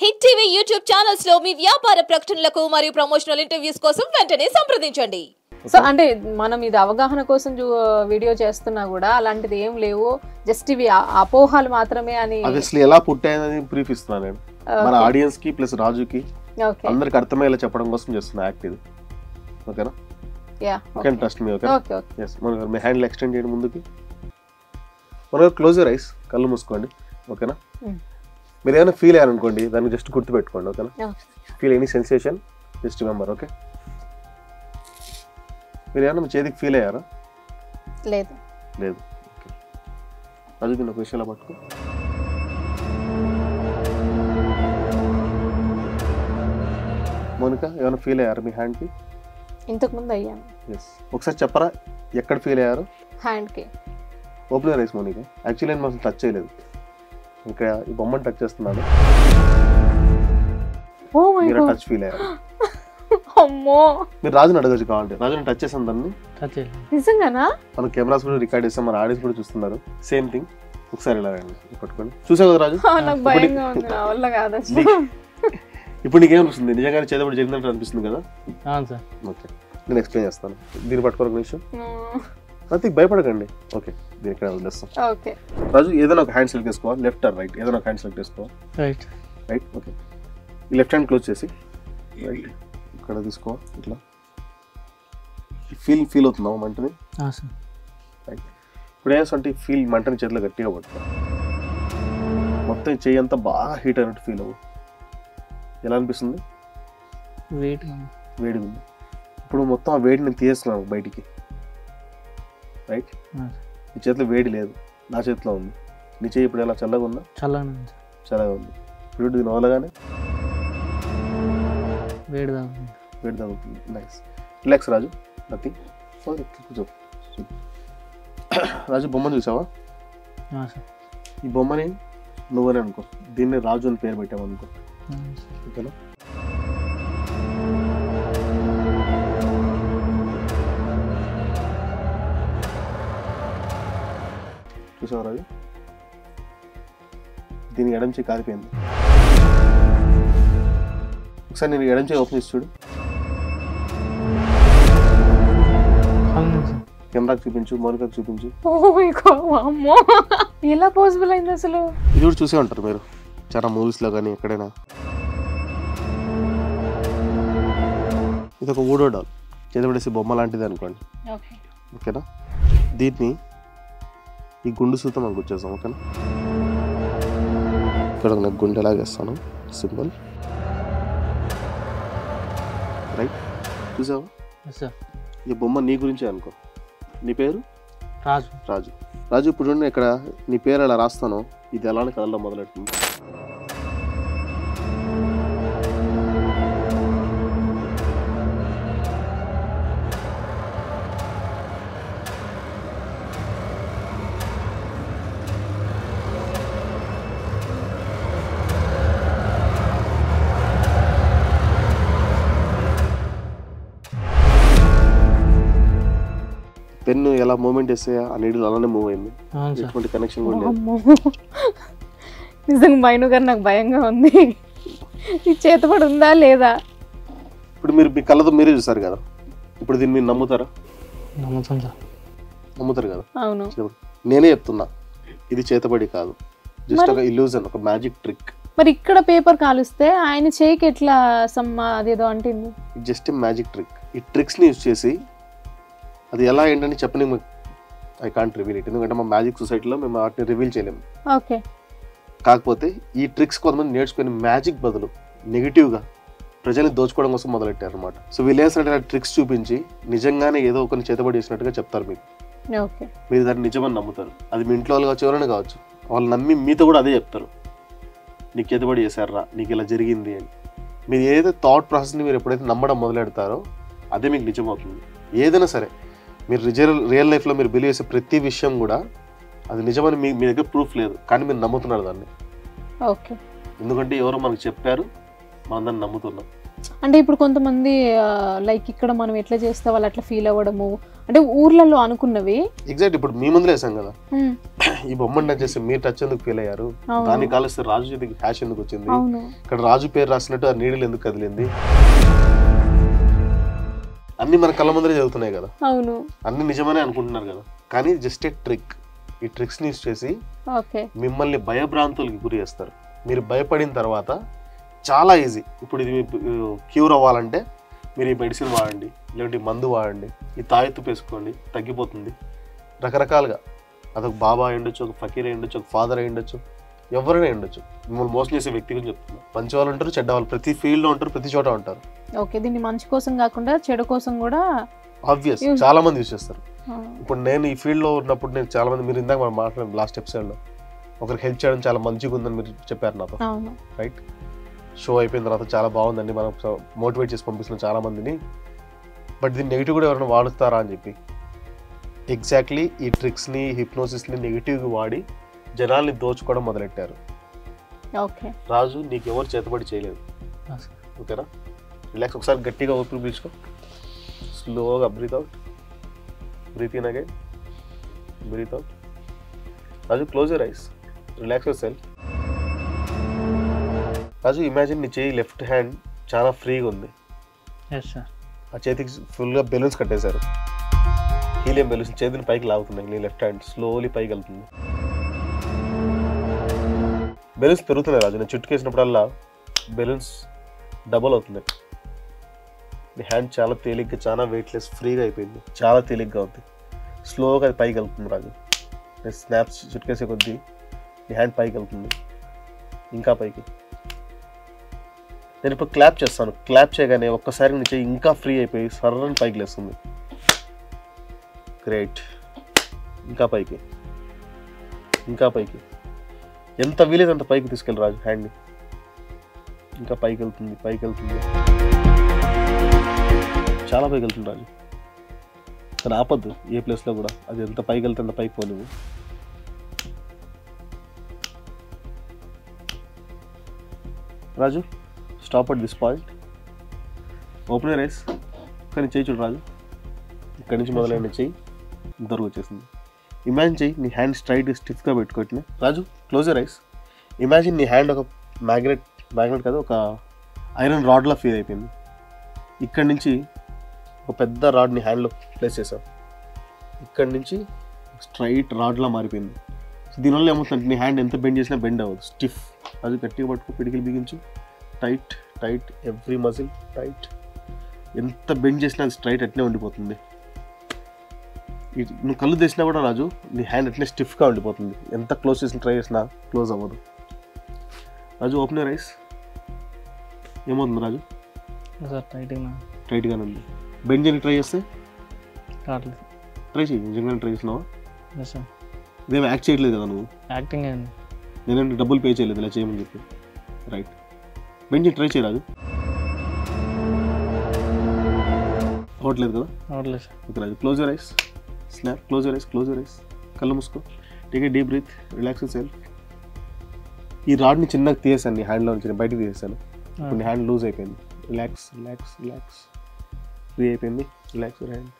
Hit TV YouTube channels లో మీ వ్యాపార ప్రకటనలకు మరియు ప్రమోషనల్ ఇంటర్వ్యూస్ కోసం వెంటనే సంప్రదించండి. సో అంటే మనం ఇది అవగాహన కోసం వీడియో చేస్తున్నా కూడా అలాంటిది ఏం లేవు, జస్ట్ ఇవి అపోహలు మాత్రమే అని. అది అసలు ఎలా పుట్టాయని బ్రీఫ్ ఇస్తున్నాను నేను మన ఆడియన్స్ కి ప్లస్ రాజుకి అందరికి అర్థమయ్యేలా చెప్పడం కోసం చేస్తున్నా యాక్ట్ ఇది. ఓకేనా? Okay, trust me. Okay, yes. మన మీ హ్యాండ్ ఎక్స్టెండ్ చేయండి ముందుకి. మన క్లోజ్ యువర్ ఐస్, కళ్ళు మూసుకోండి. ఓకేనా? మీరు ఏమైనా ఫీల్ అయ్యారనుకోండి, దాన్ని జస్ట్ గుర్తు పెట్టుకోండి. ఓకేనా? Feel any sensation, just remember. Okay? మీరు ఏమైనా మీ చేతికి ఫీల్ అయ్యారా? లేదు. లేదు. ఓకే, అది దీని ఒక విషయంలో పట్టుకో. మోనికా, ఏమైనా ఫీల్ అయ్యారా మీ హ్యాండ్కి? ఇంతకు ముందు అయ్యాను. ఎస్, ఒకసారి చెప్పరా ఎక్కడ ఫీల్ అయ్యారు? హ్యాండ్కి. Open rice Monika. యాక్చువల్లీ నేను అసలు టచ్ చేయలేదు, ఇంకా ఈ బొమ్మను టచ్ చేస్తున్నాను. మీరు టచ్ ఫీల్ అయ్యారు. అమ్మో, మీరు రాజుని అడగచ్చు కావాలంటే. రాజుని టచ్ చేసాం దాన్ని. నిజంగానా? మన కెమెరాస్ కూడా రికార్డ్ చేస్తాం, మన ఆడియన్స్ కూడా చూస్తున్నారు. Same thing. ఒకసారి ఇలా రండి, పట్టుకోండి. చూసావు కదా రాజు? నాకు భయంగా ఉంది, నా వల్ల కాదు. ఇప్పుడు నీకేమనిపిస్తుంది? నిజంగానే చేతబడి జరిగినట్టు అనిపిస్తుంది కదా? ఓకే, నేను ఎక్స్ప్లెయిన్ చేస్తాను. దీన్ని పట్టుకోరు ఒక నిమిషం. ప్రతి భయపడకండి. ఓకే, దీని ఇక్కడ వదిలేస్తాం. ఓకే రాజు, ఏదైనా ఒక హ్యాండ్ సెలెక్ట్ చేసుకోవాలి. Left or right? ఏదైనా ఒక హ్యాండ్ సెలెక్ట్ చేసుకోవాలి. రైట్. రైట్. ఓకే, ఈ లెఫ్ట్ హ్యాండ్ క్లోజ్ చేసి రైట్ ఇక్కడ తీసుకో. ఇట్లా ఫీల్ అవుతున్నావు మంటని? రైట్. ఇప్పుడు ఏమంటే మంటని చేతిలో గట్టిగా పట్టుకో. మొత్తం చెయ్యి అంతా బాగా హీట్ అయినట్టు ఫీల్ అవ్వు. ఎలా అనిపిస్తుంది? వేడిగా ఉంది. ఇప్పుడు మొత్తం ఆ వేడిని తీసేస్తున్నాను బయటికి. రైట్. నీ చేతిలో వేడి లేదు, నా చేతిలో ఉంది. నీ చేయి ఇప్పుడు ఎలా చల్లగా ఉందా? చల్లగా ఉంది. ఇప్పుడు దీని వదలగానే వేడి తగ్గుతుంది. నైస్. రిలాక్స్ రాజు. నథింగ్. కూర్చో. రాజు, బొమ్మను చూసావా? ఈ బొమ్మని నువ్వనే అనుకో. దీన్ని రాజు అని పేరు పెట్టామనుకో. ఓకేనా? చూసావా రాజు? దీనికి ఎడం చేయి కాలిపోయింది. ఒకసారి నేను ఎడం చేయి ఓపెన్ చేసి చూడు. కెమెరాకి చూపించు, మౌనికాకి చూపించు. ఎలా పాసిబుల్ అయింది అసలు? ఇది కూడా చూసే ఉంటారు మీరు చాలా మూవీస్ లో కానీ ఎక్కడైనా. ఇది ఒక ఊడో డాల్, చేతబడేసి బొమ్మ లాంటిది అనుకోండి. ఓకేనా? దీన్ని ఈ గుండు సూతం మనకు వచ్చేస్తాం. ఓకేనా? ఇక్కడ నాకు గుండె లాగేస్తాను, సింపుల్. రైట్. చూసావా? ఈ బొమ్మ నీ గురించే అనుకో. నీ పేరు రాజు. రాజు, ఇప్పుడు చూడండి, ఇక్కడ నీ పేరు అలా రాస్తాను. ఇది అలానే కదలడం మొదలెట్టింది. పెన్ను ఎలా మూవ్మెంట్ చేస్తే ఆ నీడిల్ అలానే మూవ్ అయింది. ఎటువంటి కనెక్షన్ కూడా లేదు. నిజంగా మైను గారు, నాకు భయంగా ఉంది. ఈ చేతబడి ఉందా లేదా? ఇప్పుడు మీరు మీ కళ్ళతో మీరే చూసారు కదా, ఇప్పుడు దీన్ని మీరు నమ్ముతారా? నమ్ముతారు కదా? అవును. నేనే చెప్తున్నా, ఇది చేతబడి కాదు, జస్ట్ ఒక ఇల్యూజన్, ఒక మ్యాజిక్ ట్రిక్. మరి ఇక్కడ పేపర్ కాలుస్తే ఆయన చేయికి ఎట్లా అదేదో అంటుంది? Just magic trick. ఈ ట్రిక్స్ ని యూజ్ చేసి అది ఎలా ఏంటని చెప్పని ఐ కాంట్ రివీల్ ఇట్, ఎందుకంటే మా మ్యాజిక్ సొసైటీలో మేము వాటిని రివీల్ చేయలేము. ఓకే. కాకపోతే ఈ ట్రిక్స్ కొంతమంది నేర్చుకుని మ్యాజిక్ బదులు నెగిటివ్గా ప్రజల్ని దోచుకోవడం కోసం మొదలెట్టారు అనమాట. సో వీళ్ళు వేసినట్టు ట్రిక్స్ చూపించి నిజంగానే ఏదో ఒకరిని చేతబడి చేసినట్టుగా చెప్తారు మీకు. మీరు దాన్ని నిజమని నమ్ముతారు. అది మీ ఇంట్లో వాళ్ళు కావచ్చు, ఎవరైనా కావచ్చు. వాళ్ళు నమ్మి మీతో కూడా అదే చెప్తారు, నీకు చేతబడి చేశారా, నీకు ఇలా జరిగింది అని. మీరు ఏదైతే థాట్ ప్రాసెస్ని మీరు ఎప్పుడైతే నమ్మడం మొదలెడతారో అదే మీకు నిజమవుతుంది. ఏదైనా సరే మీరు రియల్ లైఫ్లో మీరు బిలీవ్ చేసే ప్రతి విషయం కూడా అది నిజమని మీ దగ్గర ప్రూఫ్ లేదు, కానీ మీరు నమ్ముతున్నారు దాన్ని. ఓకే. ఎందుకంటే ఎవరో మనకు చెప్పారు, మనం దాన్ని నమ్ముతున్నాం. అంటే ఇప్పుడు కొంతమంది లైక్ ఇక్కడ మనం ఎట్లా చేస్తే వాళ్ళు అట్లా ఫీల్ అవ్వడము, అంటే ఊర్లలో అనుకున్నవి. ఎగ్జాక్ట్ ఇప్పుడు మీ ముందు వేసాం కదా, ఈ బొమ్మను టచ్ చేస్తే మీరు టచ్ ఎందుకు ఫీల్ అయ్యారు, దాన్ని కాలిస్తే రాజు చేతికి హ్యాష్ ఎందుకు వచ్చింది, ఇక్కడ రాజు పేరు రాసినట్టు ఆ నీడలు ఎందుకు కదిలింది, అన్ని మన కళ్ళ ముందరే చదువుతున్నాయి కదా, అవును అన్ని నిజమనే అనుకుంటున్నారు కదా. కానీ జస్ట్ ఏ ట్రిక్. ఈ ట్రిక్స్ ని యూస్ చేసి మిమ్మల్ని భయభ్రాంతులకి గురి చేస్తారు. మీరు భయపడిన తర్వాత చాలా ఈజీ. ఇప్పుడు ఇది క్యూర్ అవ్వాలంటే మీరు ఈ మెడిసిన్ వాడండి, లేదంటే మందు వాడండి, ఈ తాయెత్తు వేసుకోండి, తగ్గిపోతుంది. రకరకాలుగా అదొక బాబా అయి ఉండొచ్చు, ఒక ఫకీర్ అయి ఉండొచ్చు, ఒక ఫాదర్ అయి ఉండొచ్చు, ఎవరైనా ఉండొచ్చు. మిమ్మల్ని మోసం చేసే వ్యక్తి గురించి చెప్తున్నారు. మంచి వాళ్ళు ఉంటారు, చెడ్డ వాళ్ళు ప్రతి ఫీల్డ్లో ఉంటారు, ప్రతి చోట ఉంటారు. ఓకే, దీన్ని మంచి కోసం కాకుండా చెడు కోసం కూడా ఆబ్వియస్ చాలా మంది యూజ్ చేస్తారు. ఇప్పుడు నేను ఈ ఫీల్డ్లో ఉన్నప్పుడు నేను చాలా మంది, మీరు ఇందాక మనం మాట్లాడాం లాస్ట్ ఎపిసోడ్లో, ఒకరికి హెల్ప్ చేయడం చాలా మంచిగా ఉందని మీరు చెప్పారు నాతో, రైట్? షో అయిపోయిన తర్వాత చాలా బాగుందండి, మనం మోటివేట్ చేసి పంపిస్తున్నాం చాలా మందిని, బట్ దీన్ని నెగిటివ్ కూడా ఎవరైనా వాడుతారా అని చెప్పి. ఎగ్జాక్ట్లీ ఈ ట్రిక్స్ని, హిప్నోసిస్ని నెగిటివ్గా వాడి జనాల్ని దోచుకోవడం మొదలెట్టారు. రాజు నీకు ఎవరు చేతబడి చేయలేదు, ఓకేనా? రిలాక్స్. ఒకసారి గట్టిగా ఊపిరి పీల్చుకో, స్లోగా breathe out, breathe in again, breathe out. Raju close your eyes, relax yourself. Raju imagine నీ చేయి లెఫ్ట్ హ్యాండ్ చాలా ఫ్రీగా ఉంది. ఆ చేతికి ఫుల్గా బెలూన్స్ కట్టేశారు, హీలియం బెలూన్స్ చేతిని పైకి లాగుతున్నాయి. నీ లెఫ్ట్ హ్యాండ్ స్లోలీ పైకి వెళ్తుంది, బెలూన్స్ పెరుగుతున్నాయి. రాజు నేను చుట్టుకేసినప్పుడల్లా బెలూన్స్ డబల్ అవుతుంది. నీ హ్యాండ్ చాలా తేలిగ్గా, చాలా వెయిట్లెస్, ఫ్రీగా అయిపోయింది, చాలా తేలిగ్గా ఉంది. స్లోగా అది పైకి వెళ్తుంది. రాజు నేను స్నాప్స్ చుట్టుకేసే కొద్దీ నీ హ్యాండ్ పైకి వెళ్తుంది, ఇంకా పైకి. నేను ఇప్పుడు క్లాప్ చేస్తాను, క్లాప్ చేయగానే ఒక్కసారి నీ చేయి ఇంకా ఫ్రీ అయిపోయి సర్రని పైకి లేస్తుంది. గ్రేట్. ఇంకా పైకి, ఇంకా పైకి, ఎంత వీలేదు అంత పైకి తీసుకెళ్ళి రాజు హ్యాండ్ని. ఇంకా పైకి వెళ్తుంది, పైకి వెళ్తుంది, చాలా పైకి వెళ్తుంది రాజు. కానీ ఆపద్దు ఏ ప్లేస్లో కూడా, అది ఎంత పైకి వెళ్తే అంత పైకి పోలేవు. Raju stop at this point, open your eyes. కానీ చేయి చూడు రాజు, ఇక్కడి నుంచి మొదలైన చెయ్యి ఇంతవరకు వచ్చేసింది. ఇమాజిన్ చెయ్యి నీ హ్యాండ్ స్ట్రైట్ స్టిఫ్గా పెట్టుకోవట్లే. రాజు క్లోజ్ యువర్ ఐస్. ఇమాజిన్ నీ హ్యాండ్ ఒక మ్యాగ్నెట్ కాదు, ఒక ఐరన్ రాడ్లా ఫీల్ అయిపోయింది. ఇక్కడి నుంచి ఒక పెద్ద రాడ్ నీ హ్యాండ్లో ప్లేస్ చేసావు, ఇక్కడి నుంచి స్ట్రైట్ రాడ్లా మారిపోయింది. సో దీనివల్ల ఏమవుతుందంటే నీ హ్యాండ్ ఎంత బెండ్ చేసినా బెండ్ అవ్వదు, స్టిఫ్. అది గట్టిగా పట్టుకో, పిడికిలు బిగించు, tight tight, every muscle tight. ఎంత బెండ్ చేసినా అది స్ట్రైట్ అట్లే ఉండిపోతుంది. నువ్వు కళ్ళు తెచ్చినా కూడా రాజు నీ హ్యాండ్ అట్లే స్టిఫ్గా ఉండిపోతుంది. ఎంత క్లోజ్ చేసిన ట్రై చేసినా క్లోజ్ అవ్వదు. రాజు ఓపెన్ యువర్ ఐస్. ఏమవుతుంది రాజు? టైట్గానే ఉంది. బెండ్ చేయని ట్రై చేస్తే ట్రై చేయి. నిజంగానే ట్రై చేసినావా? ఇదేమో యాక్ట్ చేయట్లేదు కదా నువ్వు? యాక్టింగ్ నేనంటే డబ్బులు పే చేయలేదు ఇలా చేయమని చెప్పి, రైట్? బెండ్ చేయి, ట్రై చేయి రాజు. అవ్వట్లేదు కదా? అవ్వట్లేదు sir. Okay Raju close your eyes. Snap, close your eyes, close your eyes. కళ్ళు మూసుకో, take a deep breath, relax yourself. ఈ రాడ్ని చిన్నగా తీసేసాను నీ హ్యాండ్లో నుంచి, బయటకు తీసేసాను. ఇప్పుడు నీ హ్యాండ్ లూజ్ అయిపోయింది. రిలాక్స్ రిలాక్స్ రిలాక్స్, ఫ్రీ అయిపోయింది. Relax your hand.